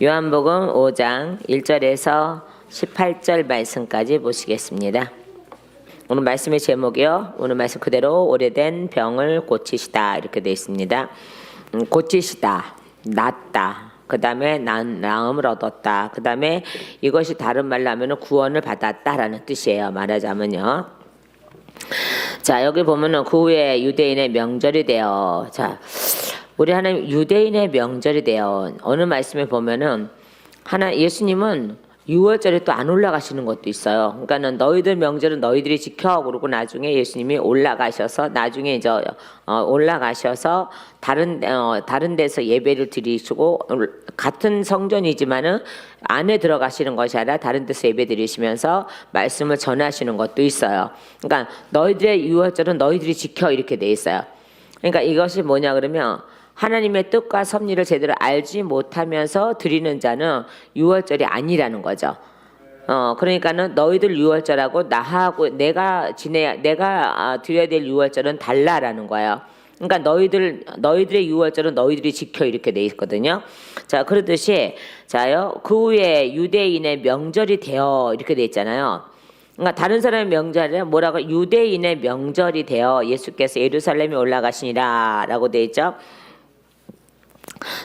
요한복음 5장 1절에서 18절 말씀까지 보시겠습니다. 오늘 말씀의 제목이요. 오늘 말씀 그대로 오래된 병을 고치시다 이렇게 되어 있습니다. 고치시다, 낫다, 그 다음에 나음을 얻었다, 그 다음에 이것이 다른 말로 하면 구원을 받았다라는 뜻이에요. 말하자면요. 자, 여기 보면은 그 후에 유대인의 명절이 되어, 자, 우리 하나님 유대인의 명절이 되어 어느 말씀에 보면은 예수님은 6월절에 또 안 올라가시는 것도 있어요. 그러니까는 너희들 명절은 너희들이 지켜 그러고 나중에 예수님이 올라가셔서 나중에 이제 올라가셔서 다른 데서 예배를 드리시고 같은 성전이지만은 안에 들어가시는 것이 아니라 다른 데서 예배 드리시면서 말씀을 전하시는 것도 있어요. 그러니까 너희들의 6월절은 너희들이 지켜 이렇게 돼 있어요. 그러니까 이것이 뭐냐 그러면 하나님의 뜻과 섭리를 제대로 알지 못하면서 드리는 자는 유월절이 아니라는 거죠. 그러니까는 너희들 유월절하고 나하고 내가 드려야 될 유월절은 달라라는 거예요. 그러니까 너희들의 유월절은 너희들이 지켜 이렇게 돼 있거든요. 자, 그러듯이 자요 그 후에 유대인의 명절이 되어 이렇게 돼 있잖아요. 그러니까 다른 사람의 명절이 뭐라고 유대인의 명절이 되어 예수께서 예루살렘에 올라가시니라라고 돼 있죠.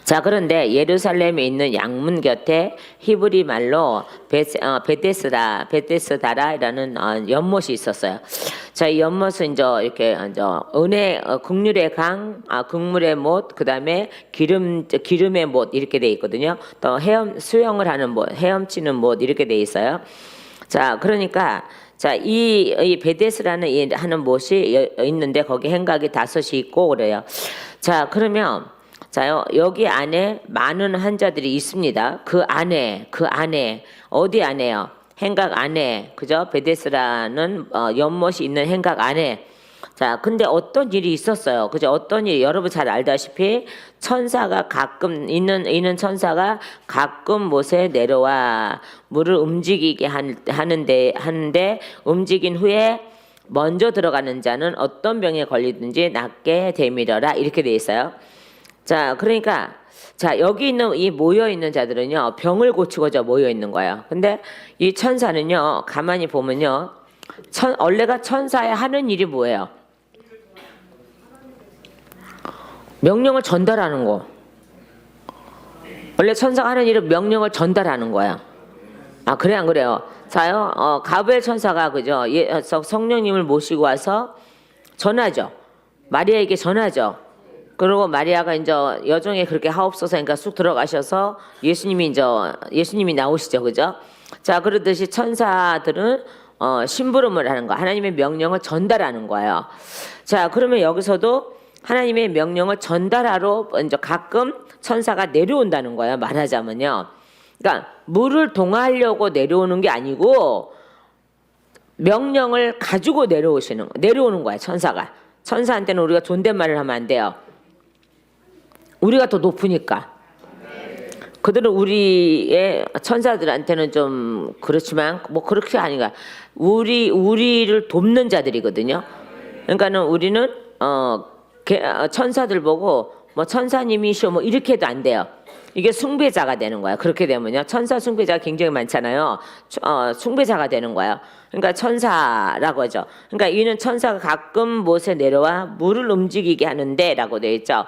자, 그런데 예루살렘에 있는 양문 곁에 히브리 말로 베데스다라는 연못이 있었어요. 자, 이 연못은 이제 이렇게 극률의 강, 극물의 못, 그 다음에 기름의 못 이렇게 돼 있거든요. 또 수영을 하는 못, 헤엄치는 못 이렇게 돼 있어요. 자, 그러니까 자, 이 베데스라는 하는 못이 있는데 거기 행각이 5이 있고 그래요. 자, 그러면 자요 여기 안에 많은 환자들이 있습니다. 그 안에 어디 안에요? 행각 안에, 그죠? 베데스라는 연못이 있는 행각 안에. 자, 근데 어떤 일이 있었어요. 그죠? 어떤 일이 여러분 잘 알다시피 천사가 가끔 있는 천사가 가끔 못에 내려와 물을 움직이게 하는데 움직인 후에 먼저 들어가는 자는 어떤 병에 걸리든지 낫게 되밀어라 이렇게 돼 있어요. 자, 그러니까 자, 여기 있는 이 모여 있는 자들은요 병을 고치고자 모여 있는 거예요. 근데 이 천사는요 가만히 보면요 원래가 천사의 하는 일이 뭐예요? 명령을 전달하는 거. 원래 천사가 하는 일은 명령을 전달하는 거야. 아, 그래 안 그래요? 자요 가브리엘 천사가 그죠? 성령님을 모시고 와서 전하죠. 마리아에게 전하죠. 그리고 마리아가 이제 여종에 그렇게 하옵소서 그러니까 쑥 들어가셔서 예수님이 나오시죠, 그죠? 자, 그러듯이 천사들은 심부름을 하는 거, 하나님의 명령을 전달하는 거예요. 자, 그러면 여기서도 하나님의 명령을 전달하러 이제 가끔 천사가 내려온다는 거예요. 말하자면요, 그러니까 물을 동하려고 내려오는 게 아니고 명령을 가지고 내려오는 거야, 천사가. 천사한테는 우리가 존댓말을 하면 안 돼요. 우리가 더 높으니까. 그들은 우리의 천사들한테는 좀 그렇지만 뭐 그렇게 아닌가. 우리를 돕는 자들이거든요. 그러니까는 우리는 천사들 보고 뭐 천사님이시오 뭐 이렇게 해도 안 돼요. 이게 숭배자가 되는 거야. 그렇게 되면요. 천사 숭배자가 굉장히 많잖아요. 숭배자가 되는 거예요. 그러니까 천사라고 하죠. 그러니까 이는 천사가 가끔 못에 내려와 물을 움직이게 하는데라고 되어 있죠.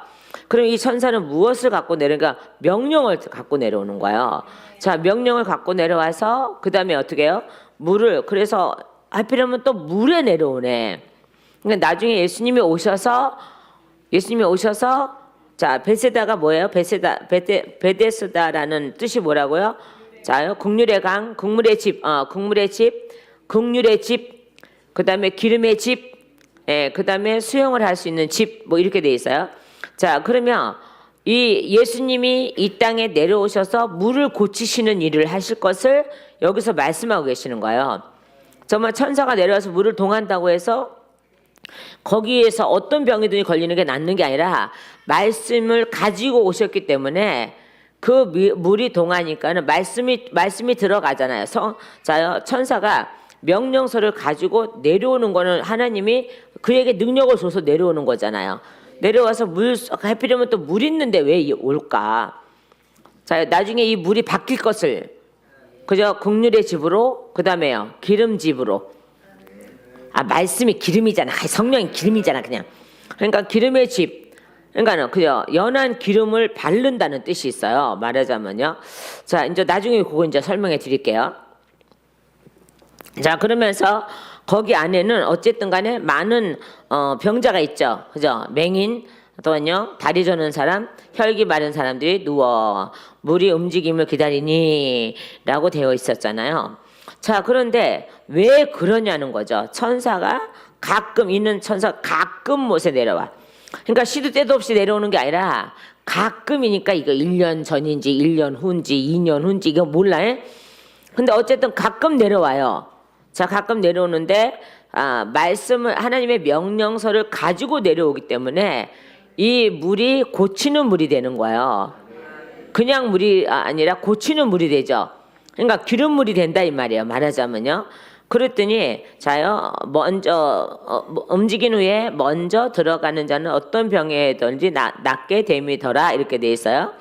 그럼 이 천사는 무엇을 갖고 내려가? 명령을 갖고 내려오는 거예요. 자, 명령을 갖고 내려와서 그 다음에 어떻게 해요? 그래서 하필이면 또 물에 내려오네. 그러니까 나중에 예수님이 오셔서 자, 베세다가 뭐예요? 베데스다라는 뜻이 뭐라고요? 자요, 극률의 강, 극물의 집, 그 다음에 기름의 집, 그 다음에 수영을 할 수 있는 집, 뭐 이렇게 돼 있어요. 자, 그러면 이 예수님이 이 땅에 내려오셔서 물을 고치시는 일을 하실 것을 여기서 말씀하고 계시는 거예요. 정말 천사가 내려와서 물을 동한다고 해서 거기에서 어떤 병이든지 걸리는 게 낫는 게 아니라 말씀을 가지고 오셨기 때문에 그 물이 동하니까는 말씀이 들어가잖아요. 자요, 천사가 명령서를 가지고 내려오는 거는 하나님이 그에게 능력을 줘서 내려오는 거잖아요. 내려와서 하필이면 또 물 있는데 왜 올까? 자, 나중에 이 물이 바뀔 것을 그저 긍휼의 집으로 그다음에요. 기름집으로. 말씀이 기름이잖아. 성령이 기름이잖아, 그냥. 그러니까 기름의 집. 그러니까는 그죠. 연한 기름을 바른다는 뜻이 있어요. 말하자면요. 자, 이제 나중에 그거 이제 설명해 드릴게요. 자, 그러면서 거기 안에는 어쨌든 간에 많은 병자가 있죠. 그죠? 맹인, 또는요, 다리 저는 사람, 혈기 마른 사람들이 누워 물이 움직임을 기다리니 라고 되어 있었잖아요. 자, 그런데 왜 그러냐는 거죠. 천사가 가끔 있는 천사가 가끔 못에 내려와. 그러니까 시도 때도 없이 내려오는 게 아니라 가끔이니까 이거 1년 전인지 1년 후인지 2년 후인지 이거 몰라. 근데 어쨌든 가끔 내려와요. 자, 가끔 내려오는데 말씀을 하나님의 명령서를 가지고 내려오기 때문에 이 물이 고치는 물이 되는 거예요. 그냥 물이 아니라 고치는 물이 되죠. 그러니까 기름물이 된다 이 말이에요. 말하자면요. 그랬더니 자요, 먼저 움직인 후에 먼저 들어가는 자는 어떤 병에든지 낫게 됨이더라 이렇게 돼 있어요.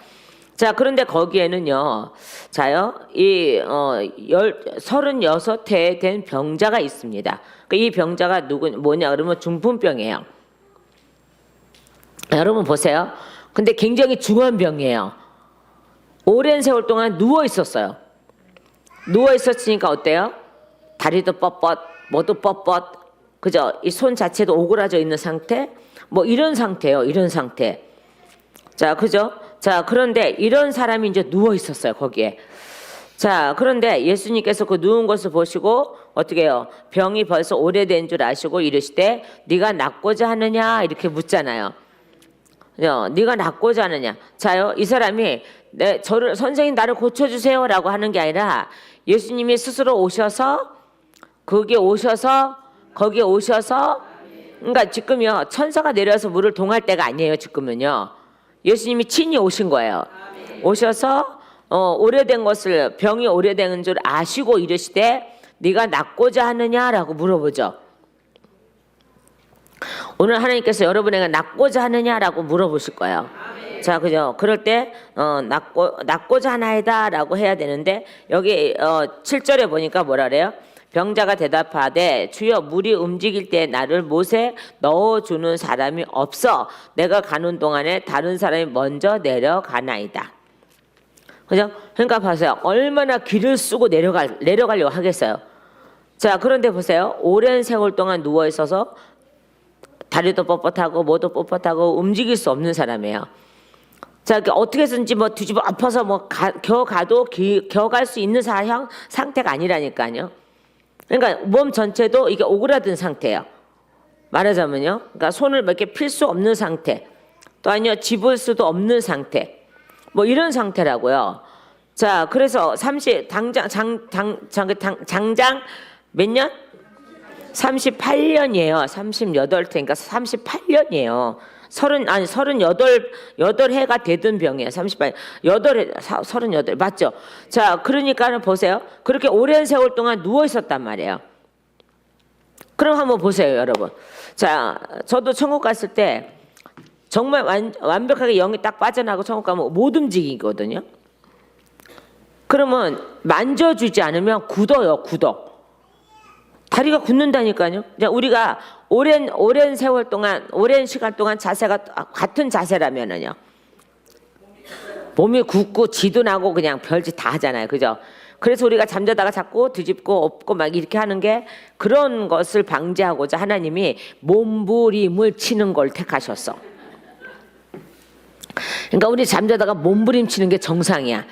자, 그런데 거기에는요, 자요, 36해 된 병자가 있습니다. 이 병자가 뭐냐 그러면 중풍병이에요. 여러분 보세요. 근데 굉장히 중한 병이에요. 오랜 세월 동안 누워 있었어요. 누워 있었으니까 어때요? 다리도 뻣뻣, 뭐도 뻣뻣, 그죠? 이 손 자체도 오그라져 있는 상태, 뭐 이런 상태예요. 이런 상태. 자, 그죠? 자, 그런데 이런 사람이 이제 누워 있었어요, 거기에. 자, 그런데 예수님께서 그 누운 것을 보시고 어떻게 해요? 병이 벌써 오래된 줄 아시고 이르시되 네가 낫고자 하느냐 이렇게 묻잖아요. 네가 낫고자 하느냐. 자요, 이 사람이 선생님 나를 고쳐주세요라고 하는 게 아니라 예수님이 스스로 오셔서 거기에 오셔서 그러니까 지금요 천사가 내려서 물을 동할 때가 아니에요. 지금은요 예수님이 친히 오신 거예요. 오셔서 오래된 것을 병이 오래된 줄 아시고 이르시되 네가 낫고자 하느냐라고 물어보죠. 오늘 하나님께서 여러분에게 낫고자 하느냐라고 물어보실 거예요. 자, 그죠? 그럴 때 낫고자 하나이다라고 해야 되는데 여기 7절에 보니까 뭐라 그래요? 병자가 대답하되 주여 물이 움직일 때 나를 못에 넣어주는 사람이 없어 내가 가는 동안에 다른 사람이 먼저 내려가나이다. 그죠? 그러니까 보세요. 얼마나 길을 쓰고 내려가려고 하겠어요. 자, 그런데 보세요. 오랜 세월 동안 누워 있어서 다리도 뻣뻣하고 뭐도 뻣뻣하고 움직일 수 없는 사람이에요. 자, 어떻게 해서든지 뭐 뒤집어 엎어서 뭐 겨갈 수 있는 상태가 아니라니까요. 그러니까 몸 전체도 이게 오그라든 상태예요. 말하자면요. 그러니까 손을 이렇게 필 수 없는 상태. 또 아니요, 집을 수도 없는 상태. 뭐 이런 상태라고요. 자, 그래서 장장 몇 년? 38년이에요. 38회니까 38년이에요. 38해가 되던 병이에요. 38 맞죠? 자, 그러니까 보세요. 그렇게 오랜 세월 동안 누워 있었단 말이에요. 그럼 한번 보세요, 여러분. 자, 저도 천국 갔을 때 정말 완벽하게 영이 딱 빠져나고 천국 가면 못 움직이거든요. 그러면 만져주지 않으면 굳어요, 굳어. 다리가 굳는다니까요. 우리가 오랜 세월 동안, 오랜 시간 동안 자세가 같은 자세라면은요. 몸이 굳고 지도 나고 그냥 별짓 다 하잖아요. 그죠? 그래서 우리가 잠자다가 자꾸 뒤집고 엎고 막 이렇게 하는 게 그런 것을 방지하고자 하나님이 몸부림을 치는 걸 택하셨어. 그러니까 우리 잠자다가 몸부림 치는 게 정상이야.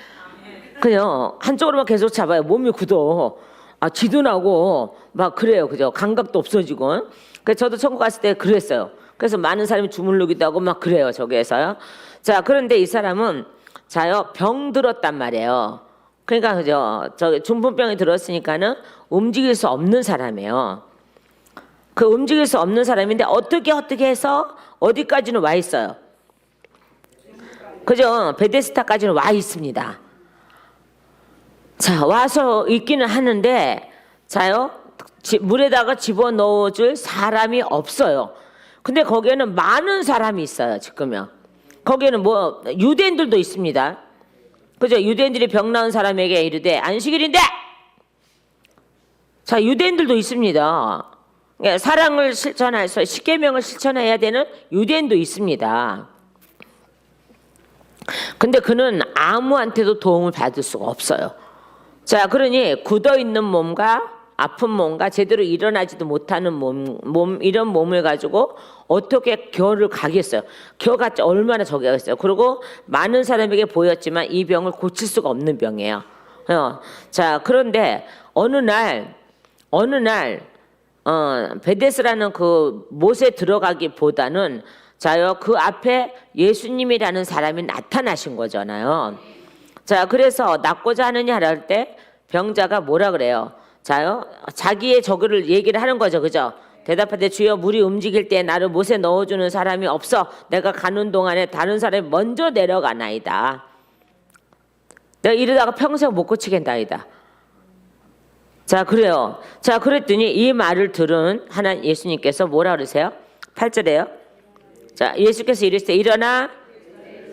그냥 한쪽으로만 계속 잡아요. 몸이 굳어. 지도 나고 막 그래요. 그죠? 감각도 없어지고. 그래서 저도 천국 갔을 때 그랬어요. 그래서 많은 사람이 주물르기도 하고 막 그래요. 저기에서요. 자, 그런데 이 사람은 자요, 병 들었단 말이에요. 그러니까 그죠? 중풍병이 들었으니까는 움직일 수 없는 사람이에요. 그 움직일 수 없는 사람인데 어떻게 해서 어디까지는 와 있어요. 그죠? 베데스다까지는 와 있습니다. 자, 와서 있기는 하는데 자요, 물에다가 집어넣어줄 사람이 없어요. 근데 거기에는 많은 사람이 있어요. 지금요. 거기에는 뭐 유대인들도 있습니다. 그죠? 유대인들이 병 나은 사람에게 이르되 안식일인데. 자, 유대인들도 있습니다. 그러니까 사랑을 실천해서 십계명을 실천해야 되는 유대인도 있습니다. 근데 그는 아무한테도 도움을 받을 수가 없어요. 자, 그러니 굳어 있는 몸과 아픈 몸과 제대로 일어나지도 못하는 몸 이런 몸을 가지고 어떻게 겨를 가겠어요? 겨가 얼마나 저기겠어요? 그리고 많은 사람에게 보였지만 이 병을 고칠 수가 없는 병이에요. 자, 그런데 어느 날 베데스라는 그 못에 들어가기보다는 자요, 그 앞에 예수님이라는 사람이 나타나신 거잖아요. 자, 그래서 낫고자 하느냐 할 때 병자가 뭐라 그래요? 자요, 자기의 저거를 얘기를 하는 거죠, 그죠? 대답하되 주여 물이 움직일 때 나를 못에 넣어주는 사람이 없어. 내가 가는 동안에 다른 사람이 먼저 내려가나이다. 내가 이러다가 평생 못 고치겠나이다. 자, 그래요. 자, 그랬더니 이 말을 들은 하나님 예수님께서 뭐라 그러세요? 8절에요. 자, 예수께서 이르시되 일어나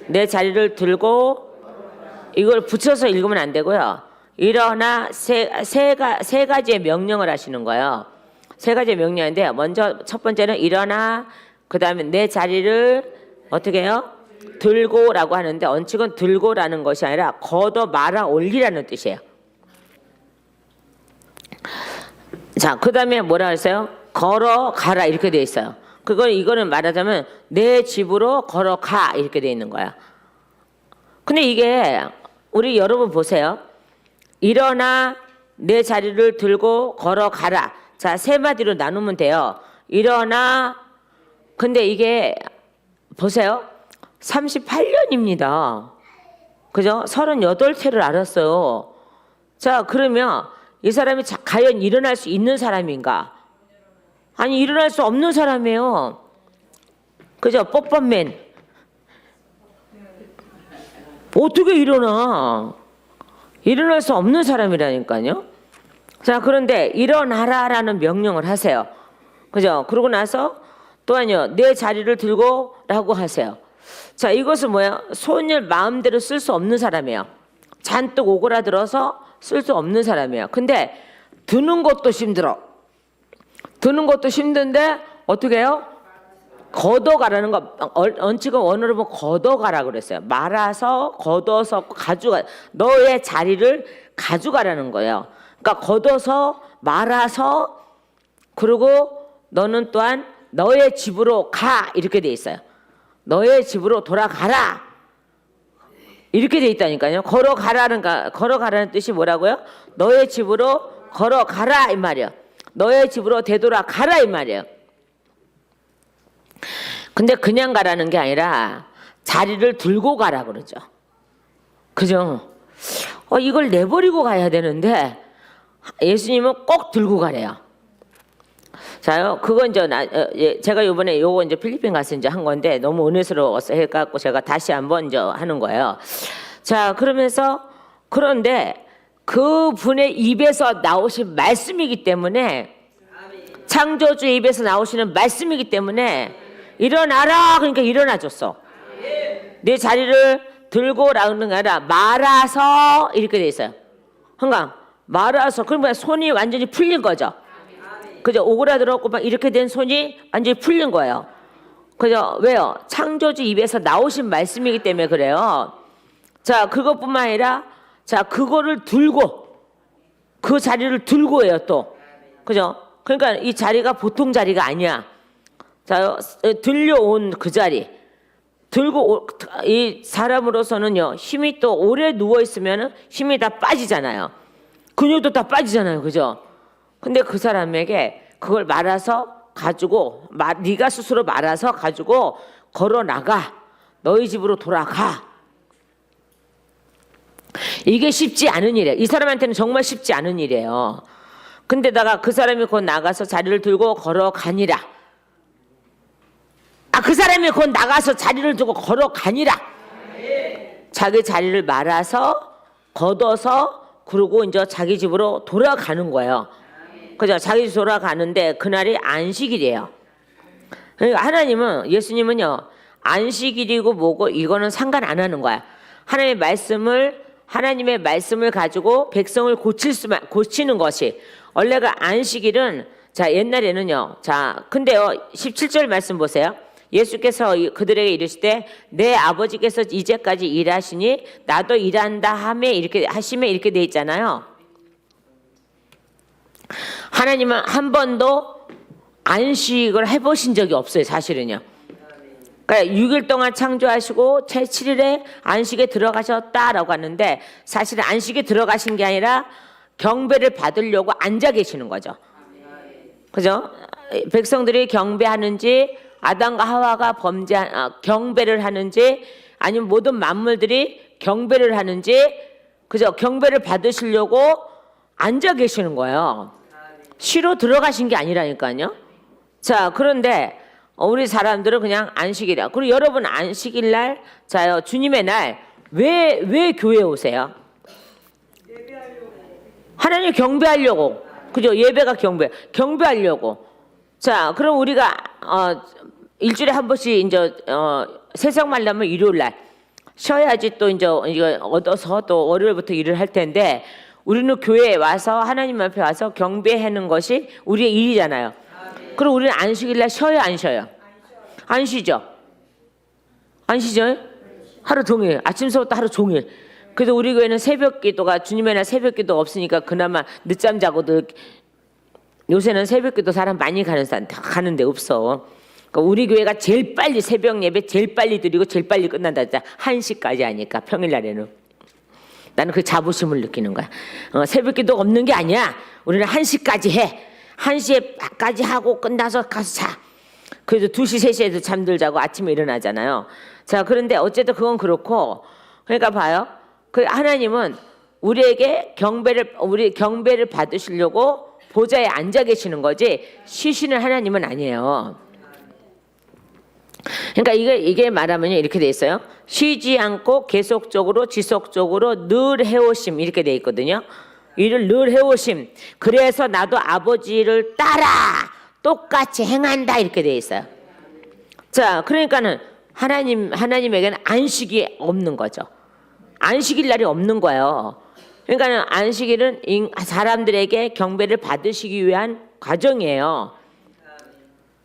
내 자리를 들고, 이걸 붙여서 읽으면 안 되고요. 일어나 세 가지의 명령을 하시는 거예요. 세 가지의 명령인데 먼저 첫 번째는 일어나, 그 다음에 내 자리를 어떻게 해요? 들고라고 하는데 원칙은 들고라는 것이 아니라 걷어 말아 올리라는 뜻이에요. 자, 그 다음에 뭐라 했어요? 걸어가라 이렇게 돼 있어요. 이거는 말하자면 내 집으로 걸어가 이렇게 돼 있는 거야. 근데 이게 우리 여러분 보세요. 일어나 내 자리를 들고 걸어가라. 자, 세 마디로 나누면 돼요. 일어나. 근데 이게 보세요. 38년입니다. 그죠? 38세를 알았어요. 자, 그러면 이 사람이 과연 일어날 수 있는 사람인가? 아니, 일어날 수 없는 사람이에요. 그죠? 뻑뻑맨. 어떻게 일어나? 일어날 수 없는 사람이라니까요. 자, 그런데 일어나라라는 명령을 하세요. 그죠? 그러고 나서 또한요, 내 자리를 들고 라고 하세요. 자, 이것은 뭐예요? 손을 마음대로 쓸 수 없는 사람이에요. 잔뜩 오그라들어서 쓸 수 없는 사람이에요. 근데 드는 것도 힘들어. 드는 것도 힘든데 어떻게 해요? 걷어가라는 거, 원칙은 원어로 보면 걷어가라 그랬어요. 말아서 걷어서 가져가, 너의 자리를 가져가라는 거예요. 그러니까 걷어서 말아서, 그리고 너는 또한 너의 집으로 가 이렇게 돼 있어요. 너의 집으로 돌아가라 이렇게 돼 있다니까요. 걸어가라는 뜻이 뭐라고요? 너의 집으로 걸어가라 이 말이에요. 너의 집으로 되돌아가라 이 말이에요. 근데 그냥 가라는 게 아니라 자리를 들고 가라 그러죠. 그죠? 이걸 내버리고 가야 되는데 예수님은 꼭 들고 가래요. 자요, 그건 제가 이번에 요거 이제 필리핀 가서 이제 한 건데 너무 은혜스러워서 해갖고 제가 다시 한번 이제 하는 거예요. 자, 그런데 그 분의 입에서 나오신 말씀이기 때문에, 창조주의 입에서 나오시는 말씀이기 때문에 일어나라 그러니까 일어나줬어. 내 자리를 들고라는 게 아니라 말아서 이렇게 돼 있어요. 그러니까 말아서, 그러면 손이 완전히 풀린 거죠. 그죠? 오그라들었고 막 이렇게 된 손이 완전히 풀린 거예요. 그죠? 왜요? 창조주 입에서 나오신 말씀이기 때문에 그래요. 자, 그것뿐만 아니라 자, 그거를 들고, 그 자리를 들고 해요 또. 그죠? 그러니까 이 자리가 보통 자리가 아니야. 자, 들려온 그 자리. 들고, 이 사람으로서는요, 힘이 또 오래 누워있으면 힘이 다 빠지잖아요. 근육도 다 빠지잖아요. 그죠? 근데 그 사람에게 그걸 말아서 가지고, 네가 스스로 말아서 가지고 걸어 나가. 너희 집으로 돌아가. 이게 쉽지 않은 일이에요. 이 사람한테는 정말 쉽지 않은 일이에요. 근데다가 그 사람이 곧 나가서 자리를 들고 걸어가니라. 그 사람이 곧 나가서 자리를 두고 걸어가니라. 자기 자리를 말아서 걷어서 그러고 이제 자기 집으로 돌아가는 거예요. 그죠? 자기 집 돌아가는데 그날이 안식일이에요. 그러니까 하나님은, 예수님은요, 안식일이고 뭐고 이거는 상관 안 하는 거야. 하나님의 말씀을 하나님의 말씀을 가지고 백성을 고치는 것이 원래가 안식일은 자 옛날에는요. 자 근데요 17절 말씀 보세요. 예수께서 그들에게 이르시되 내 아버지께서 이제까지 일하시니 나도 일한다 하매 이렇게 하시매 이렇게 돼 있잖아요. 하나님은 한 번도 안식을 해보신 적이 없어요. 사실은요. 그러니까 6일 동안 창조하시고 제7일에 안식에 들어가셨다라고 하는데 사실은 안식에 들어가신 게 아니라 경배를 받으려고 앉아 계시는 거죠. 그죠? 백성들이 경배하는지 아담과 하와가 경배를 하는지 아니면 모든 만물들이 경배를 하는지 그죠? 경배를 받으시려고 앉아 계시는 거예요. 쉬러 들어가신 게 아니라니까요. 자, 그런데 우리 사람들은 그냥 안식일이야. 그리고 여러분 안식일 날, 자요 주님의 날 왜 교회에 오세요? 하나님 경배하려고. 그죠? 예배가 경배하려고. 자, 그럼 우리가 일주일에 한 번씩 이제 세상 말라면 일요일 날 쉬어야지 또 이제 이거 얻어서 또 월요일부터 일을 할 텐데 우리는 교회에 와서 하나님 앞에 와서 경배하는 것이 우리의 일이잖아요. 그럼 우리는 안식일 날 쉬어요, 안 쉬어요? 안 쉬죠. 안 쉬죠? 하루 종일 아침서부터 하루 종일. 그래서 우리 교회는 새벽 기도가 주님의 날 새벽 기도 없으니까 그나마 늦잠 자고도 요새는 새벽 기도 사람 많이 가는데 없어. 그러니까 우리 교회가 제일 빨리 새벽 예배 제일 빨리 드리고 제일 빨리 끝난다. 1시까지 하니까 평일날에는. 나는 그 자부심을 느끼는 거야. 새벽 기도 없는 게 아니야. 우리는 1시까지 해. 1시까지 하고 끝나서 가서 자. 그래도 2시, 3시에도 잠들자고 아침에 일어나잖아요. 자, 그런데 어쨌든 그건 그렇고, 그러니까 봐요. 그 하나님은 우리에게 우리 경배를 받으시려고 보좌에 앉아 계시는 거지 쉬시는 하나님은 아니에요. 그러니까 이게 말하면 이렇게 돼 있어요. 쉬지 않고 계속적으로 지속적으로 늘 해오심 이렇게 돼 있거든요. 이를 늘 해오심. 그래서 나도 아버지를 따라 똑같이 행한다 이렇게 돼 있어요. 자, 그러니까는 하나님에게는 안식이 없는 거죠. 안식일 날이 없는 거예요. 그러니까는 안식일은 사람들에게 경배를 받으시기 위한 과정이에요.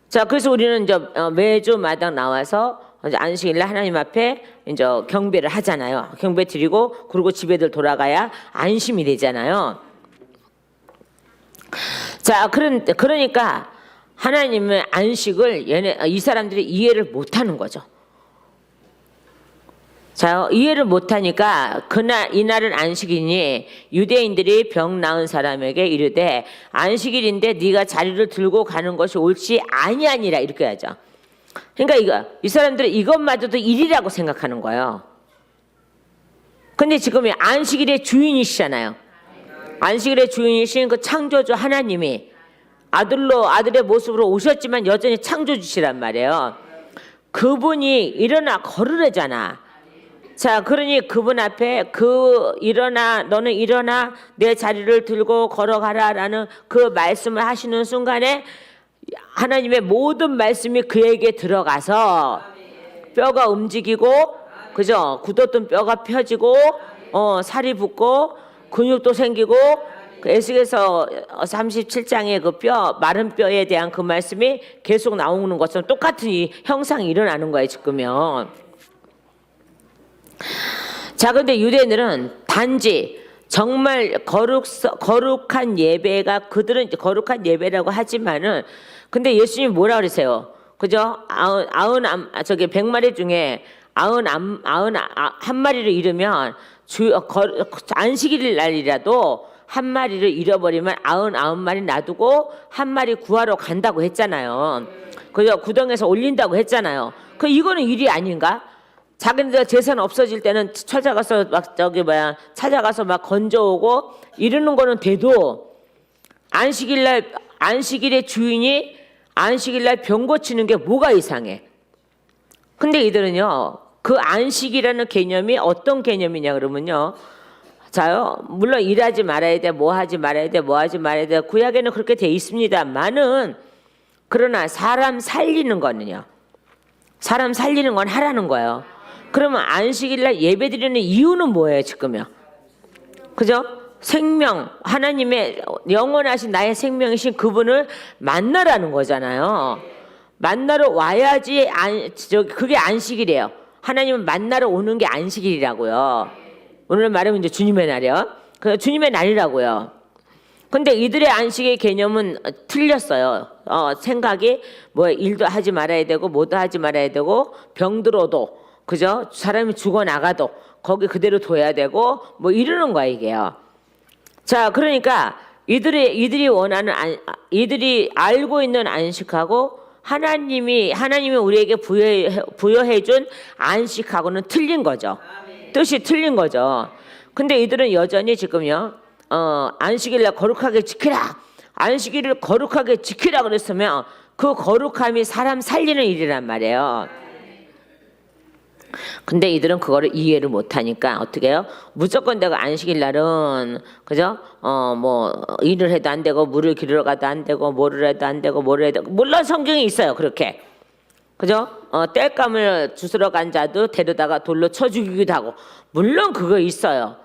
자, 그래서 우리는 이제 매주 마당 나와서 이제 안식일 날 하나님 앞에 이제 경배를 하잖아요. 경배 드리고 그리고 집에들 돌아가야 안심이 되잖아요. 자, 그러니까 하나님의 안식을 이 사람들이 이해를 못하는 거죠. 자, 이해를 못하니까 이날은 안식이니 유대인들이 병 나은 사람에게 이르되 안식일인데 네가 자리를 들고 가는 것이 옳지 아니하니라 이렇게 하죠. 그러니까 이 사람들은 이것마저도 일이라고 생각하는 거예요. 근데 지금 안식일의 주인이시잖아요. 안식일의 주인이신 그 창조주 하나님이 아들의 모습으로 오셨지만 여전히 창조주시란 말이에요. 그분이 일어나 걸으래잖아. 자, 그러니 그분 앞에 너는 일어나 내 자리를 들고 걸어가라라는 그 말씀을 하시는 순간에 하나님의 모든 말씀이 그에게 들어가서 뼈가 움직이고, 그죠? 굳었던 뼈가 펴지고, 살이 붙고, 근육도 생기고, 그 에스겔서 37장의 그 마른 뼈에 대한 그 말씀이 계속 나오는 것처럼 똑같은 이 형상이 일어나는 거예요, 지금요. 자, 근데 유대인들은 단지 정말 거룩한 예배가 그들은 이제 거룩한 예배라고 하지만은 근데 예수님이 뭐라 그러세요? 그죠? 100마리 중에 91마리를 잃으면 안식일 날이라도 한 마리를 잃어버리면 99마리 놔두고 한 마리 구하러 간다고 했잖아요. 그죠? 구덩이에서 올린다고 했잖아요. 이거는 일이 아닌가? 자기네들 재산 없어질 때는 찾아가서 막 건져오고 이러는 거는 돼도 안식일의 주인이 안식일날 병 고치는 게 뭐가 이상해? 근데 이들은요, 그 안식이라는 개념이 어떤 개념이냐 그러면요, 자요, 물론 일하지 말아야 돼, 뭐 하지 말아야 돼, 뭐 하지 말아야 돼, 구약에는 그렇게 돼 있습니다만은 그러나 사람 살리는 건 하라는 거예요. 그러면 안식일날 예배드리는 이유는 뭐예요, 지금요? 그죠? 생명, 하나님의 영원하신 나의 생명이신 그분을 만나라는 거잖아요. 만나러 와야지, 그게 안식일이에요. 하나님은 만나러 오는 게 안식일이라고요. 오늘 말하면 이제 주님의 날이요. 그 주님의 날이라고요. 근데 이들의 안식의 개념은 틀렸어요. 생각이 뭐 일도 하지 말아야 되고 뭐도 하지 말아야 되고 병들어도 그죠? 사람이 죽어 나가도 거기 그대로 둬야 되고 뭐 이러는 거야 이게요. 자, 그러니까 이들이 원하는 이들이 알고 있는 안식하고 하나님이 우리에게 부여해 준 안식하고는 틀린 거죠. 뜻이 틀린 거죠. 근데 이들은 여전히 지금요. 안식일날 거룩하게 지키라. 안식일을 거룩하게 지키라 그랬으면 그 거룩함이 사람 살리는 일이란 말이에요. 근데 이들은 그거를 이해를 못하니까 어떻게 해요? 무조건 내가 안식일날은 그죠? 뭐 일을 해도 안 되고 물을 기르러 가도 안 되고 뭐를 해도 안 되고 뭐를 해도 물론 성경에 있어요 그렇게 그죠? 땔감을 주스러 간 자도 데려다가 돌로 쳐 죽이기도 하고 물론 그거 있어요.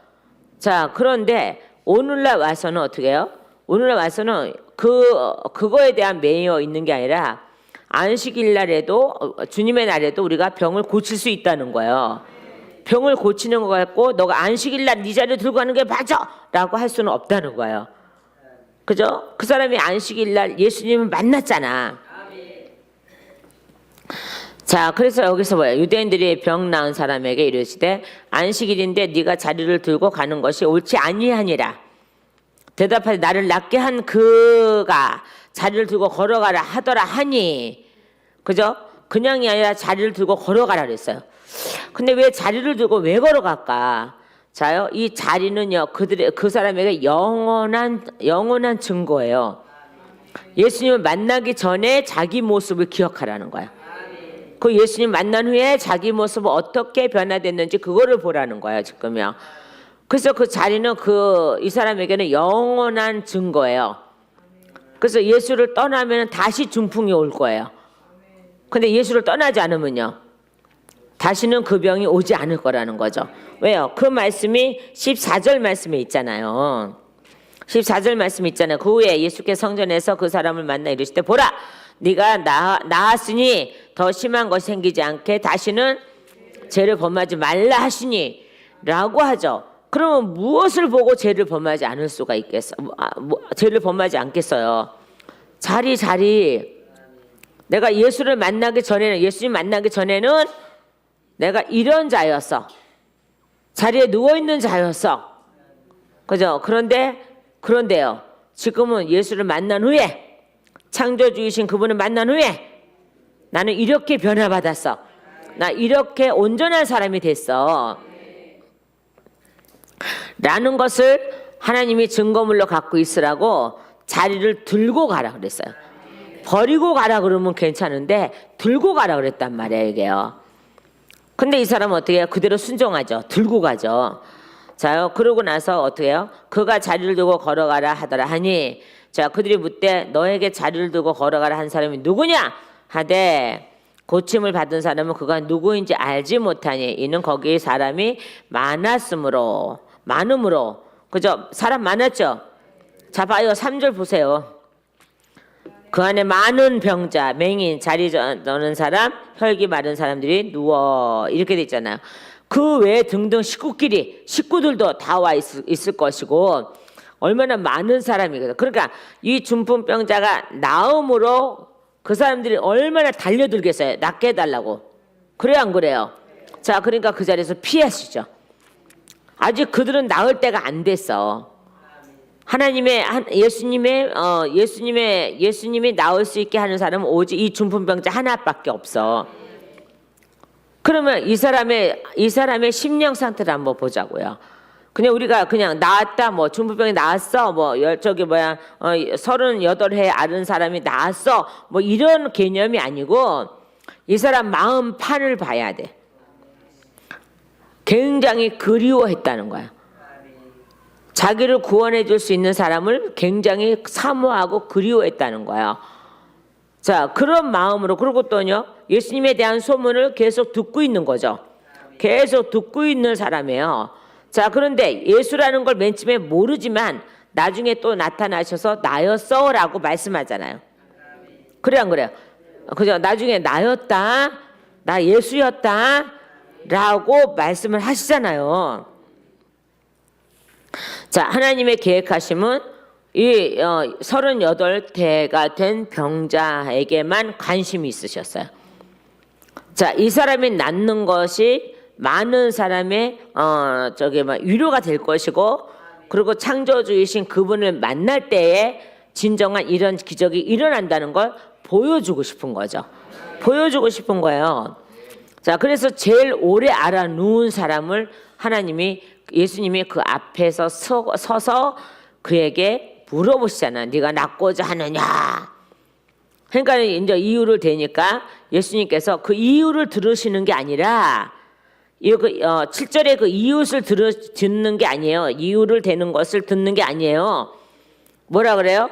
자, 그런데 오늘날 와서는 어떻게 해요? 오늘날 와서는 그거에 대한 매여 있는 게 아니라 안식일 날에도 주님의 날에도 우리가 병을 고칠 수 있다는 거예요. 병을 고치는 거 같고 너가 안식일 날 네 자리를 들고 가는 게 맞아라고 할 수는 없다는 거예요. 그죠? 그 사람이 안식일 날 예수님을 만났잖아. 자, 그래서 여기서 뭐야? 유대인들이 병 나은 사람에게 이르시되 안식일인데 네가 자리를 들고 가는 것이 옳지 아니하니라. 대답하되 나를 낫게 한 그가 자리를 들고 걸어가라 하더라 하니, 그죠? 그냥이 아니라 자리를 들고 걸어가라 그랬어요. 근데 왜 자리를 들고 왜 걸어갈까? 자요, 이 자리는요 그 사람에게 영원한 증거예요. 예수님을 만나기 전에 자기 모습을 기억하라는 거야. 그 예수님 만난 후에 자기 모습을 어떻게 변화됐는지 그거를 보라는 거예요 지금요. 그래서 그 자리는 이 사람에게는 영원한 증거예요. 그래서 예수를 떠나면 다시 중풍이 올 거예요. 근데 예수를 떠나지 않으면요 다시는 그 병이 오지 않을 거라는 거죠. 왜요? 그 말씀이 14절 말씀에 있잖아요. 14절 말씀이 있잖아요. 그 후에 예수께서 성전에서 그 사람을 만나 이르시되 보라 네가 나았으니 더 심한 것이 생기지 않게 다시는 죄를 범하지 말라 하시니 라고 하죠. 그러면 무엇을 보고 죄를 범하지 않을 수가 있겠어? 죄를 범하지 않겠어요? 자리. 내가 예수님 만나기 전에는 내가 이런 자였어. 자리에 누워있는 자였어. 그죠? 그런데요. 지금은 예수를 만난 후에 창조주이신 그분을 만난 후에 나는 이렇게 변화받았어. 나 이렇게 온전한 사람이 됐어. 라는 것을 하나님이 증거물로 갖고 있으라고 자리를 들고 가라 그랬어요. 버리고 가라 그러면 괜찮은데 들고 가라 그랬단 말이에요 이게요. 근데 이 사람은 어떻게 해요? 그대로 순종하죠. 들고 가죠. 자요, 그러고 나서 어떻게 해요? 그가 자리를 두고 걸어가라 하더라 하니, 자, 그들이 묻되 너에게 자리를 두고 걸어가라 한 사람이 누구냐 하되 고침을 받은 사람은 그가 누구인지 알지 못하니 이는 거기 사람이 많음으로 그죠? 사람 많았죠? 자, 봐요. 3절 보세요. 그 안에 많은 병자, 맹인, 자리 저는 사람, 혈기 마른 사람들이 누워 이렇게 돼 있잖아요. 그 외에 등등 식구들도 다 와 있을 것이고 얼마나 많은 사람이거든. 그러니까 이 중풍병자가 나음으로 그 사람들이 얼마나 달려들겠어요. 낫게 해달라고. 그래요 안 그래요? 자, 그러니까 그 자리에서 피하시죠. 아직 그들은 나을 때가 안 됐어. 예수님이 나올 수 있게 하는 사람은 오직 이 중풍병자 하나밖에 없어. 그러면 이 사람의 심령 상태를 한번 보자고요. 그냥 우리가 그냥 나았다, 뭐 중풍병이 나았어, 뭐 38해 앓은 사람이 나았어, 뭐 이런 개념이 아니고 이 사람 마음 판을 봐야 돼. 굉장히 그리워했다는 거야. 자기를 구원해 줄 수 있는 사람을 굉장히 사모하고 그리워했다는 거예요. 자, 그런 마음으로, 그리고 또요, 예수님에 대한 소문을 계속 듣고 있는 거죠. 계속 듣고 있는 사람이에요. 자, 그런데 예수라는 걸 맨 처음에 모르지만 나중에 또 나타나셔서 나였어라고 말씀하잖아요. 그래 안 그래요? 그죠? 나중에 나였다, 나 예수였다 라고 말씀을 하시잖아요. 자, 하나님의 계획하심은 이 38대가 된 병자에게만 관심이 있으셨어요. 자, 이 사람이 낫는 것이 많은 사람의 위로가 될 것이고, 그리고 창조주이신 그분을 만날 때에 진정한 이런 기적이 일어난다는 걸 보여주고 싶은 거죠. 보여주고 싶은 거예요. 자, 그래서 제일 오래 알아 누운 사람을 예수님이 그 앞에서 서서 그에게 물어보시잖아. 네가 낫고자 하느냐. 그러니까 이제 이유를 대니까 예수님께서 그 이유를 들으시는 게 아니라 7절에 그 이웃을 듣는 게 아니에요. 이유를 대는 것을 듣는 게 아니에요. 뭐라 그래요?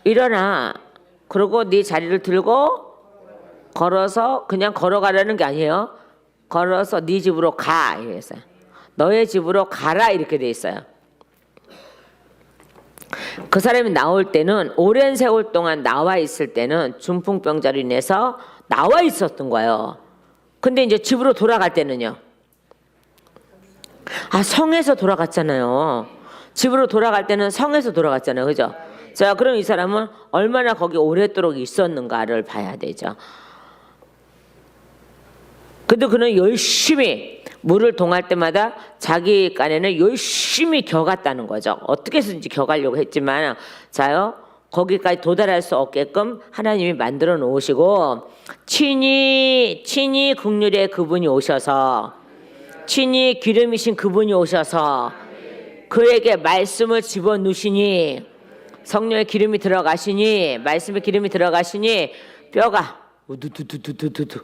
일어나. 그리고 네 자리를 들고 걸어서 그냥 걸어가라는 게 아니에요. 걸어서 네 집으로 가. 이랬어요. 너의 집으로 가라 이렇게 돼 있어요. 그 사람이 나올 때는 오랜 세월 동안 나와 있을 때는 중풍병자로 인해서 나와 있었던 거예요. 근데 이제 집으로 돌아갈 때는요. 성에서 돌아갔잖아요. 집으로 돌아갈 때는 성에서 돌아갔잖아요. 그죠? 자, 그럼 이 사람은 얼마나 거기 오랫도록 있었는가를 봐야 되죠. 근데 그는 열심히 물을 동할 때마다 자기 깐에는 열심히 겨갔다는 거죠. 어떻게 해서든지 겨가려고 했지만, 자요, 거기까지 도달할 수 없게끔 하나님이 만들어 놓으시고, 친히 긍휼의 그분이 오셔서, 친히 기름이신 그분이 오셔서 그에게 말씀을 집어넣으시니, 성령의 기름이 들어가시니, 말씀의 기름이 들어가시니 뼈가 우두두두두두두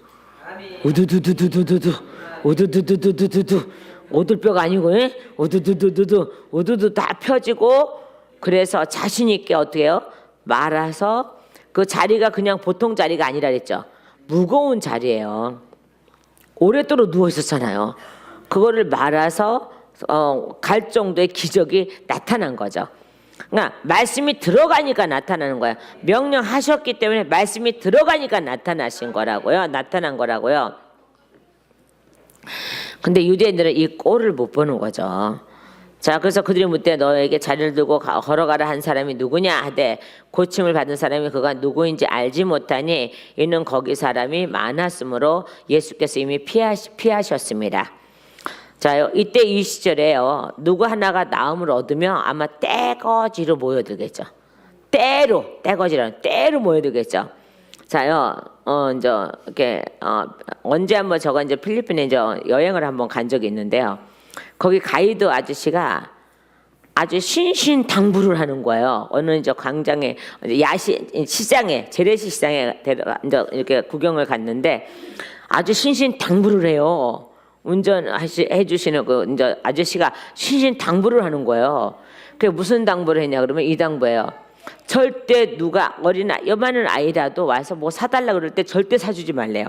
우두두두두두두 우두두두두두두 오돌뼈가 아니고 우두두두두두 우두두 다 펴지고, 그래서 자신 있게 어떻게 해요? 말아서 그 자리가 그냥 보통 자리가 아니라 그랬죠. 무거운 자리예요. 오랫도록 누워 있었잖아요. 그거를 말아서 갈 정도의 기적이 나타난 거죠. 그러니까 말씀이 들어가니까 나타나는 거예요. 명령하셨기 때문에 말씀이 들어가니까 나타난 거라고요. 근데 유대인들은 이 꼴을 못 보는 거죠. 자, 그래서 그들이 묻되 너에게 자리를 두고 걸어가라 한 사람이 누구냐 하되 고침을 받은 사람이 그가 누구인지 알지 못하니 이는 거기 사람이 많았으므로 예수께서 이미 피하셨습니다. 자, 이때 이 시절에요, 누구 하나가 나음을 얻으면 아마 떼거지로 모여들겠죠. 때로 모여들겠죠. 자요, 이제 이렇게 언제 한번 저가 이제 필리핀에 이제 여행을 한번 간 적이 있는데요. 거기 가이드 아저씨가 아주 신신당부를 하는 거예요. 어느 이제 광장에 시장에 재래시 시장에 이제 이렇게 구경을 갔는데 아주 신신당부를 해요. 운전해 주시는 그 이제 아저씨가 신신당부를 하는 거예요. 그게 무슨 당부를 했냐 그러면 이 당부예요. 절대 누가 요만한 아이라도 와서 뭐 사달라 그럴 때 절대 사주지 말래요.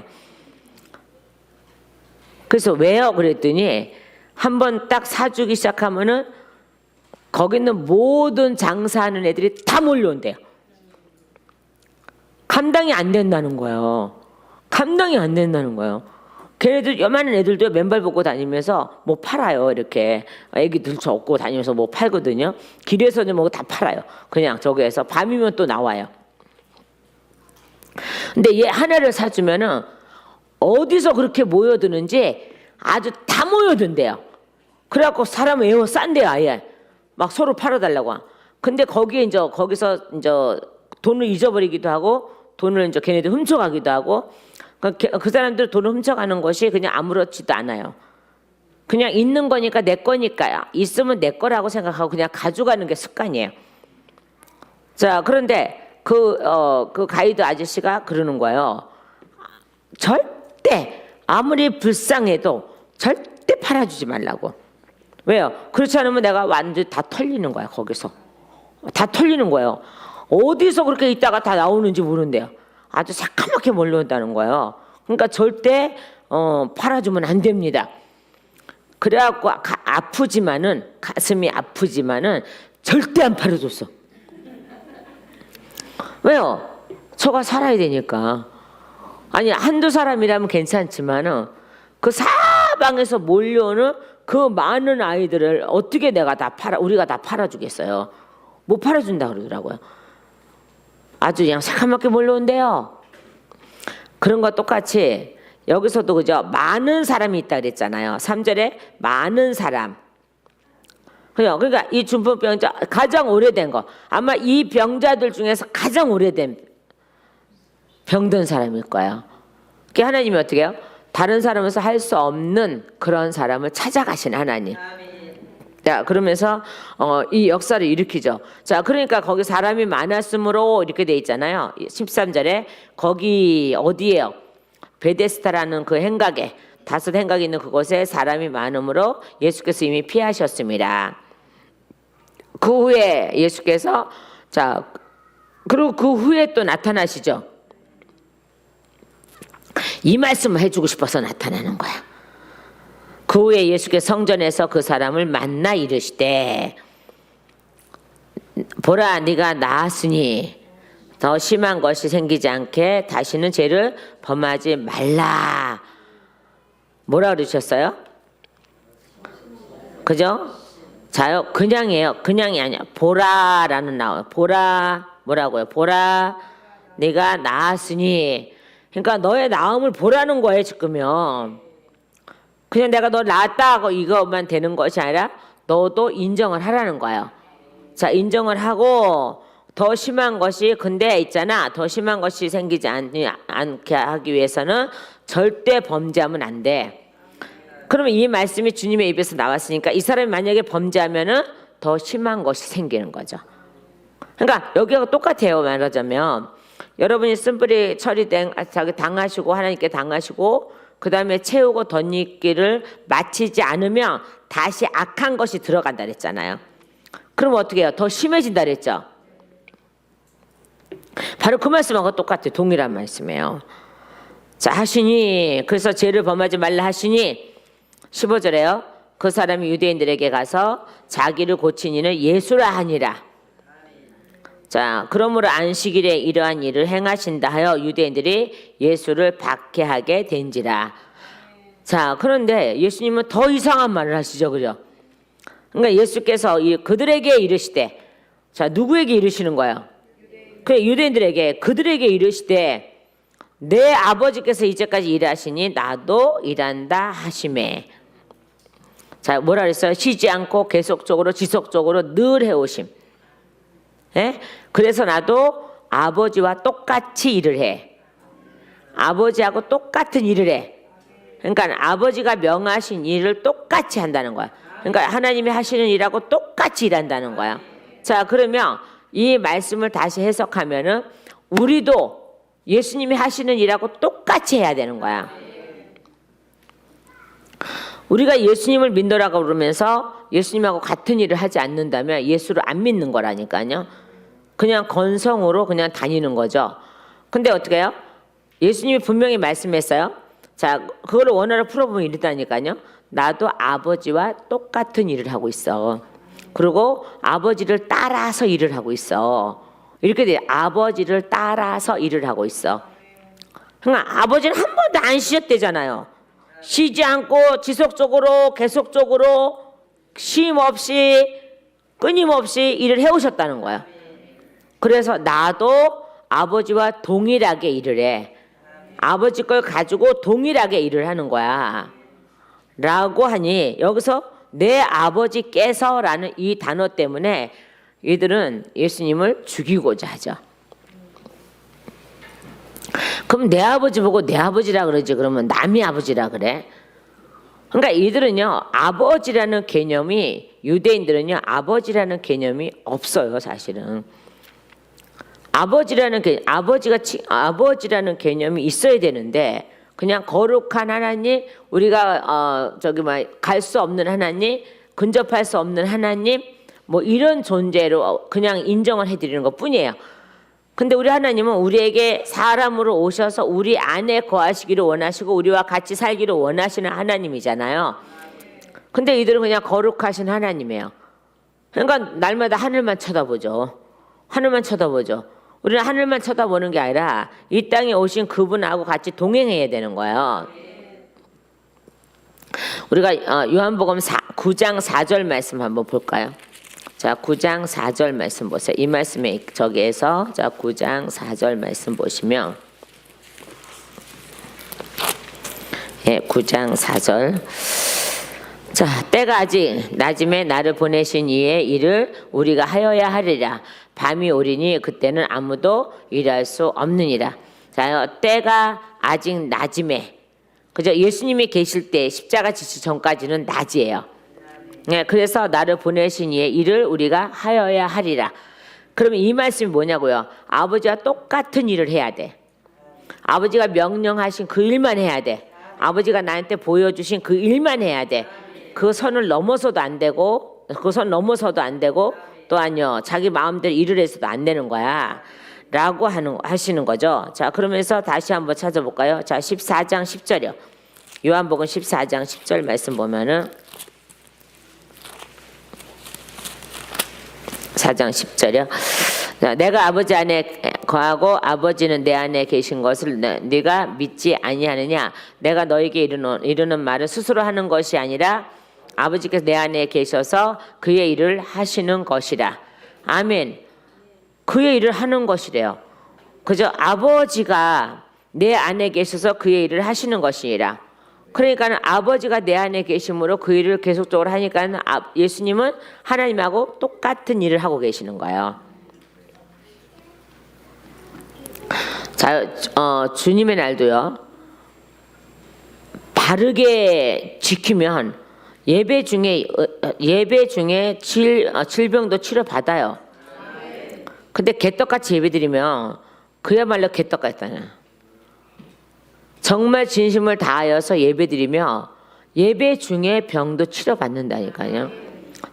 그래서 왜요? 그랬더니 한번 딱 사주기 시작하면은 거기 있는 모든 장사하는 애들이 다 몰려온대요. 감당이 안 된다는 거예요. 걔네들 요만한 애들도 맨발 벗고 다니면서 뭐 팔아요. 이렇게 애기들 접고 다니면서 뭐 팔거든요. 길에서는 뭐 다 팔아요. 그냥 저기에서 밤이면 또 나와요. 근데 얘 하나를 사주면은 어디서 그렇게 모여드는지 아주 다 모여든대요. 그래갖고 사람 에워싼대요. 아예 막 서로 팔아달라고. 근데 거기서 이제 돈을 잊어버리기도 하고 돈을 이제 걔네들 훔쳐가기도 하고, 그 사람들 돈을 훔쳐가는 것이 그냥 아무렇지도 않아요. 그냥 있는 거니까 내 거니까요. 있으면 내 거라고 생각하고 그냥 가져가는 게 습관이에요. 자, 그런데 그 가이드 아저씨가 그러는 거예요. 절대 아무리 불쌍해도 절대 팔아주지 말라고. 왜요? 그렇지 않으면 내가 완전히 다 털리는 거야. 거기서 다 털리는 거예요. 어디서 그렇게 있다가 다 나오는지 모른대요. 아주 새까맣게 몰려온다는 거예요. 그러니까 절대 팔아주면 안 됩니다. 그래갖고 아프지만은 가슴이 아프지만은 절대 안 팔아줬어. 왜요? 저가 살아야 되니까. 아니 한두 사람이라면 괜찮지만은 그 사방에서 몰려오는 그 많은 아이들을 어떻게 우리가 다 팔아주겠어요? 못 팔아준다 그러더라고요. 아주 그냥 새카맣게 몰려온대요. 그런 거 똑같이 여기서도 그죠? 많은 사람이 있다 그랬잖아요. 3절에 많은 사람. 그러니까 이 중풍병자 가장 오래된 거, 아마 이 병자들 중에서 가장 오래된 병든 사람일 거예요. 그게 하나님이 어떻게 해요? 다른 사람에서 할 수 없는 그런 사람을 찾아가신 하나님. 자, 그러면서 이 역사를 일으키죠. 자, 그러니까 거기 사람이 많았으므로 이렇게 돼 있잖아요. 13절에 거기 어디예요? 베데스다라는 그 행각에, 5 행각이 있는 그곳에 사람이 많으므로 예수께서 이미 피하셨습니다. 그 후에 예수께서 자, 그리고 그 후에 또 나타나시죠. 이 말씀을 해주고 싶어서 나타나는 거야. 그 후에 예수께서 성전에서 그 사람을 만나 이르시되 보라 네가 나았으니 더 심한 것이 생기지 않게 다시는 죄를 범하지 말라. 뭐라 그러셨어요? 그죠? 자요, 그냥이에요. 그냥이 아니야. 보라라는 나와요. 보라, 뭐라고요? 보라, 네가 나았으니. 그러니까 너의 나음을 보라는 거예요, 지금요. 그냥 내가 너 낳았다 하고 이것만 되는 것이 아니라 너도 인정을 하라는 거예요. 자, 인정을 하고 더 심한 것이, 근데 있잖아, 더 심한 것이 생기지 않게 하기 위해서는 절대 범죄하면 안 돼. 그러면 이 말씀이 주님의 입에서 나왔으니까 이 사람이 만약에 범죄하면은 더 심한 것이 생기는 거죠. 그러니까 여기가 똑같아요. 말하자면 여러분이 쓴뿌리 처리된 당하시고 하나님께 당하시고 그 다음에 채우고 덧입기를 마치지 않으면 다시 악한 것이 들어간다 그랬잖아요. 그럼 어떻게 해요? 더 심해진다 그랬죠. 바로 그 말씀하고 똑같아요. 동일한 말씀이에요. 자, 하시니, 그래서 죄를 범하지 말라 하시니 15절에요. 그 사람이 유대인들에게 가서 자기를 고친 이는 예수라 하니라. 자, 그러므로 안식일에 이러한 일을 행하신다 하여 유대인들이 예수를 박해하게 된지라. 자, 그런데 예수님은 더 이상한 말을 하시죠. 그죠? 그러니까 예수께서 그들에게 이르시되, 자, 누구에게 이르시는 거예요? 그래, 유대인들에게, 그들에게 이르시되 내 아버지께서 이제까지 일하시니 나도 일한다 하시매. 자, 뭐라 그랬어요? 쉬지 않고 계속적으로 지속적으로 늘 해오심. 예? 그래서 나도 아버지와 똑같이 일을 해. 아버지하고 똑같은 일을 해. 그러니까 아버지가 명하신 일을 똑같이 한다는 거야. 그러니까 하나님이 하시는 일하고 똑같이 일한다는 거야. 자, 그러면 이 말씀을 다시 해석하면은 우리도 예수님이 하시는 일하고 똑같이 해야 되는 거야. 우리가 예수님을 믿노라고 그러면서 예수님하고 같은 일을 하지 않는다면 예수를 안 믿는 거라니까요. 그냥 건성으로 그냥 다니는 거죠. 근데 어떻게 해요? 예수님이 분명히 말씀했어요. 자, 그걸 원어로 풀어보면 이렇다니까요. 나도 아버지와 똑같은 일을 하고 있어. 그리고 아버지를 따라서 일을 하고 있어. 이렇게 돼. 아버지를 따라서 일을 하고 있어. 그러니까 아버지는 한 번도 안 쉬었대잖아요. 쉬지 않고 지속적으로 계속적으로 쉼 없이 끊임없이 일을 해오셨다는 거야. 그래서 나도 아버지와 동일하게 일을 해. 아버지 걸 가지고 동일하게 일을 하는 거야. 라고 하니 여기서 내 아버지께서라는 이 단어 때문에 이들은 예수님을 죽이고자 하죠. 그럼 내 아버지 보고 내 아버지라 그러지, 그러면 남의 아버지라 그래? 그러니까 이들은요, 아버지라는 개념이, 유대인들은요 아버지라는 개념이 없어요. 사실은 아버지라는 개념이 있어야 되는데 그냥 거룩한 하나님, 우리가 갈 수 없는 하나님, 근접할 수 없는 하나님, 뭐 이런 존재로 그냥 인정을 해드리는 것 뿐이에요. 근데 우리 하나님은 우리에게 사람으로 오셔서 우리 안에 거하시기를 원하시고 우리와 같이 살기를 원하시는 하나님이잖아요. 근데 이들은 그냥 거룩하신 하나님이에요. 그러니까 날마다 하늘만 쳐다보죠. 하늘만 쳐다보죠. 우리는 하늘만 쳐다보는 게 아니라 이 땅에 오신 그분하고 같이 동행해야 되는 거예요. 우리가 요한복음 9장 4절 말씀 한번 볼까요? 자, 9장 4절 말씀 보세요. 이 말씀에 저기에서 자 9장 4절 말씀 보시면 예, 9장 4절. 자, 때가 아직 낮음에 나를 보내신 이의 일을 우리가 하여야 하리라. 밤이 오리니 그때는 아무도 일할 수 없느니라. 자, 때가 아직 낮음에, 그죠? 예수님이 계실 때 십자가 지시 전까지는 낮이에요. 네, 그래서 나를 보내신 이의 일을 우리가 하여야 하리라. 그러면 이 말씀이 뭐냐고요? 아버지와 똑같은 일을 해야 돼. 아버지가 명령하신 그 일만 해야 돼. 아버지가 나한테 보여주신 그 일만 해야 돼. 그 선을 넘어서도 안 되고, 그 선 넘어서도 안 되고, 또한요 자기 마음대로 일을 해서도 안 되는 거야 라고 하시는 거죠. 자, 그러면서 다시 한번 찾아볼까요? 자, 14장 10절이요. 요한복음 14장 10절 말씀 보면은 4장 10절이요. 자, 내가 아버지 안에 거하고 아버지는 내 안에 계신 것을 네가 믿지 아니하느냐. 내가 너에게 이르는 말은 스스로 하는 것이 아니라 아버지께서 내 안에 계셔서 그의 일을 하시는 것이라. 아멘. 그의 일을 하는 것이래요. 그죠? 아버지가 내 안에 계셔서 그의 일을 하시는 것이라. 그러니까 아버지가 내 안에 계심으로 그 일을 계속적으로 하니까 예수님은 하나님하고 똑같은 일을 하고 계시는 거예요. 자, 주님의 날도요. 바르게 지키면 예배 중에 질병도 치료 받아요. 근데 개떡같이 예배드리면 그야말로 개떡같잖아요. 정말 진심을 다하여서 예배드리며 예배 중에 병도 치료 받는다니까요.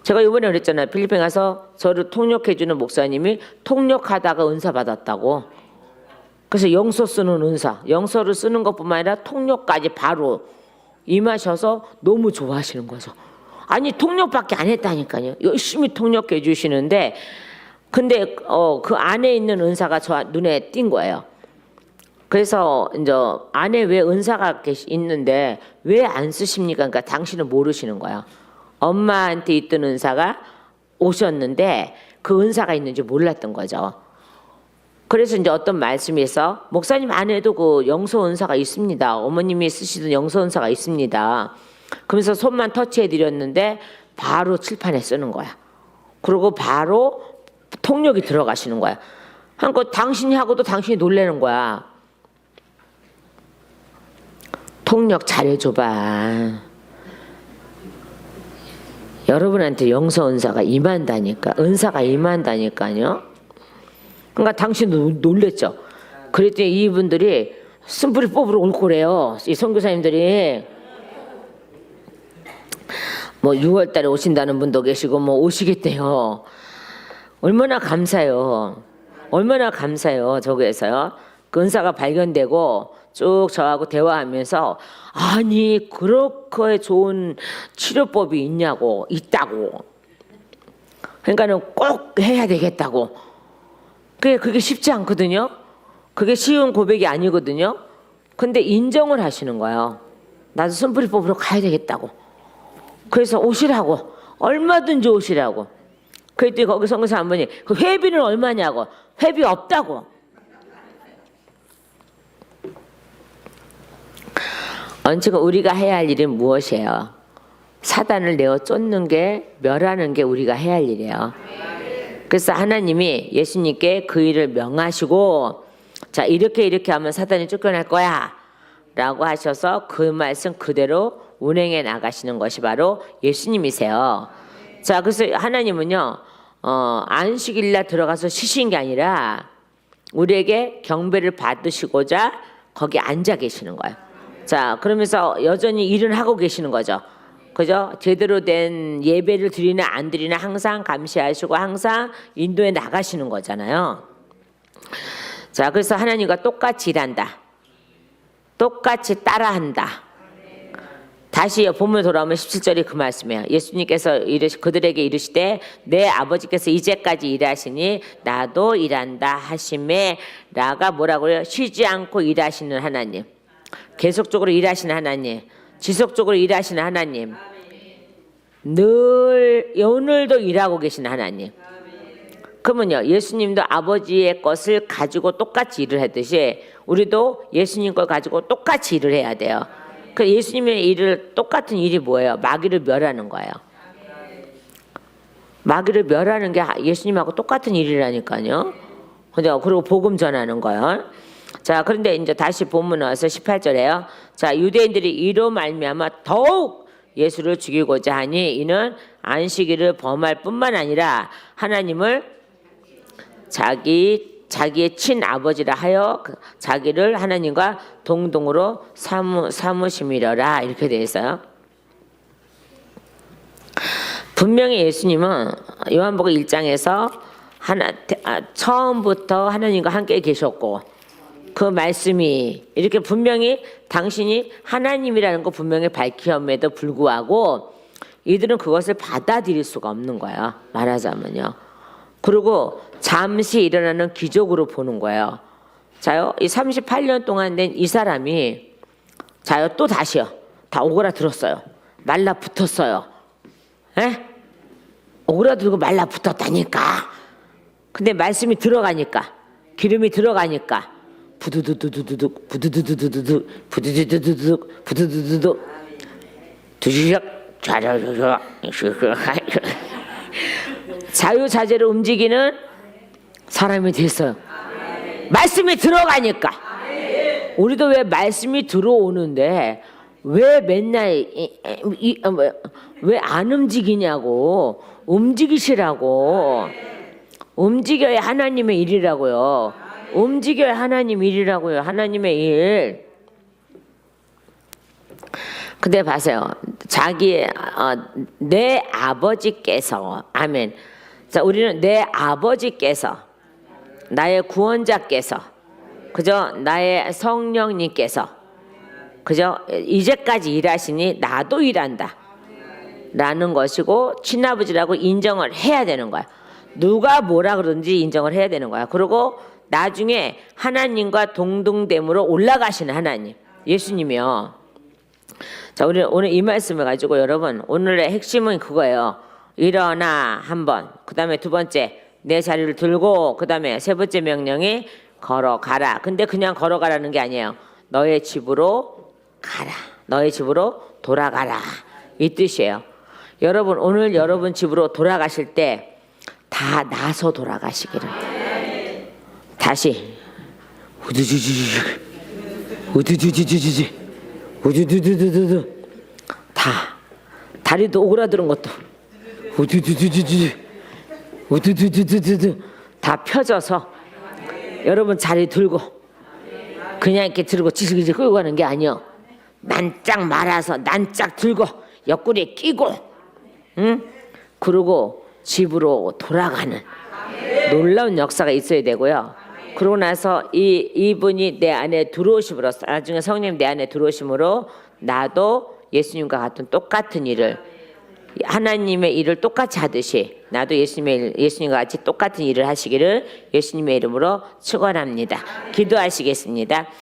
제가 이번에 그랬잖아요. 필리핀 가서 저를 통역해주는 목사님이 통역하다가 은사 받았다고. 그래서 영서 쓰는 은사, 영서를 쓰는 것뿐만 아니라 통역까지 바로 임하셔서 너무 좋아하시는 거죠. 아니 통역밖에 안 했다니까요. 열심히 통역해 주시는데 근데 그 안에 있는 은사가 저 눈에 띈 거예요. 그래서 이제 안에 왜 은사가 있는데 왜 안 쓰십니까? 그러니까 당신은 모르시는 거야. 엄마한테 있던 은사가 오셨는데 그 은사가 있는지 몰랐던 거죠. 그래서 이제 어떤 말씀에서 목사님 안에도 그 영서 은사가 있습니다. 어머님이 쓰시던 영서 은사가 있습니다. 그러면서 손만 터치해 드렸는데 바로 칠판에 쓰는 거야. 그리고 바로 통역이 들어가시는 거야. 그러니까 당신이 하고도 당신이 놀라는 거야. 통역 잘해줘봐. 여러분한테 영서 은사가 임한다니까. 은사가 임한다니까요. 그러니까 당신도 놀랬죠. 그랬더니 이분들이 쓴뿌리 뽑으러 올 거래요. 이 선교사님들이 뭐 6월 달에 오신다는 분도 계시고 뭐 오시겠대요. 얼마나 감사해요. 얼마나 감사해요. 저기에서요. 그 은사가 발견되고 쭉 저하고 대화하면서 아니 그렇게 좋은 치료법이 있냐고 있다고. 그러니까는 꼭 해야 되겠다고. 그게 쉽지 않거든요. 그게 쉬운 고백이 아니거든요. 근데 인정을 하시는 거예요. 나도 손뿌리 뽑으러 가야 되겠다고. 그래서 오시라고. 얼마든지 오시라고. 그랬더니 거기 선교사 한 분이 그 회비는 얼마냐고. 회비 없다고. 언제가 우리가 해야 할 일은 무엇이에요? 사단을 내어 쫓는 게 멸하는 게 우리가 해야 할 일이에요. 그래서 하나님이 예수님께 그 일을 명하시고 자 이렇게 하면 사단이 쫓겨날 거야 라고 하셔서 그 말씀 그대로 운행해 나가시는 것이 바로 예수님이세요. 자 그래서 하나님은요 안식일날 들어가서 쉬신 게 아니라 우리에게 경배를 받으시고자 거기 앉아 계시는 거예요. 자 그러면서 여전히 일은 하고 계시는 거죠. 그죠? 제대로 된 예배를 드리나 안 드리나 항상 감시하시고 항상 인도에 나가시는 거잖아요. 자, 그래서 하나님과 똑같이 일한다. 똑같이 따라한다. 다시 본문에 돌아오면 17절이 그 말씀이에요. 예수님께서 그들에게 이르시되 내 아버지께서 이제까지 일하시니 나도 일한다 하심에 나가 뭐라고요? 쉬지 않고 일하시는 하나님, 계속적으로 일하시는 하나님, 지속적으로 일하시는 하나님, 늘 오늘도 일하고 계신 하나님. 그러면요, 예수님도 아버지의 것을 가지고 똑같이 일을 했듯이 우리도 예수님 걸 가지고 똑같이 일을 해야 돼요. 그 예수님의 일을 똑같은 일이 뭐예요? 마귀를 멸하는 거예요. 마귀를 멸하는 게 예수님하고 똑같은 일이라니까요. 그리고 복음 전하는 거예요. 자, 그런데 이제 다시 본문 와서 18절에요. 자, 유대인들이 이로 말미암아 더욱 예수를 죽이고자 하니 이는 안식일을 범할 뿐만 아니라 하나님을 자기의 친아버지라 하여 자기를 하나님과 동등으로 삼으심이려라 이렇게 되어 있어요. 분명히 예수님은 요한복음 1장에서 처음부터 하나님과 함께 계셨고 그 말씀이 이렇게 분명히 당신이 하나님이라는 거 분명히 밝힘에도 불구하고 이들은 그것을 받아들일 수가 없는 거예요. 말하자면요. 그리고 잠시 일어나는 기적으로 보는 거예요. 자요, 이 38년 동안 된 이 사람이 자요, 또 다시요. 다 오그라들었어요. 말라붙었어요. 에? 오그라들고 말라붙었다니까. 근데 말씀이 들어가니까, 기름이 들어가니까 부두두두두둑 부두두두두둑 부두두두두둑 부두두두둑 두시적 자자자자 자유자재로 움직이는 사람이 됐어요. 말씀이 들어가니까. 우리도 왜 말씀이 들어오는데 왜 맨날 왜 안 움직이냐고. 움직이시라고. 움직여야 하나님의 일이라고요. 움직여야 하나님 일이라고요. 하나님의 일. 근데 봐세요. 내 아버지께서 아멘. 자, 우리는 내 아버지께서 나의 구원자께서 그죠? 나의 성령님께서 그죠? 이제까지 일하시니 나도 일한다 라는 것이고 친아버지라고 인정을 해야 되는 거야. 누가 뭐라 그러든지 인정을 해야 되는 거야. 그리고 나중에 하나님과 동등됨으로 올라가시는 하나님 예수님이요. 자, 우리 오늘 이 말씀을 가지고 여러분 오늘의 핵심은 그거예요. 일어나 한번, 그 다음에 두 번째 내 자리를 들고, 그 다음에 세 번째 명령이 걸어가라. 근데 그냥 걸어가라는 게 아니에요. 너의 집으로 가라. 너의 집으로 돌아가라. 이 뜻이에요. 여러분 오늘 여러분 집으로 돌아가실 때 다 나서 돌아가시기를. 다시 우두두두두두 우두두두두두 우두두두두두 다 다리도 오그라드는 것도 우두두두두두 우두두두두두 다 펴져서 여러분 자리 들고 그냥 이렇게 들고 지지기지 끌고 가는 게 아니요. 난짝 말아서 난짝 들고 옆구리에 끼고 응? 그러고 집으로 돌아가는 놀라운 역사가 있어야 되고요. 그러고 나서 이분이 내 안에 들어오심으로 나중에 성령 내 안에 들어오심으로 나도 예수님과 같은 똑같은 일을 하나님의 일을 똑같이 하듯이 나도 예수님과 같이 똑같은 일을 하시기를 예수님의 이름으로 축원합니다. 기도하시겠습니다.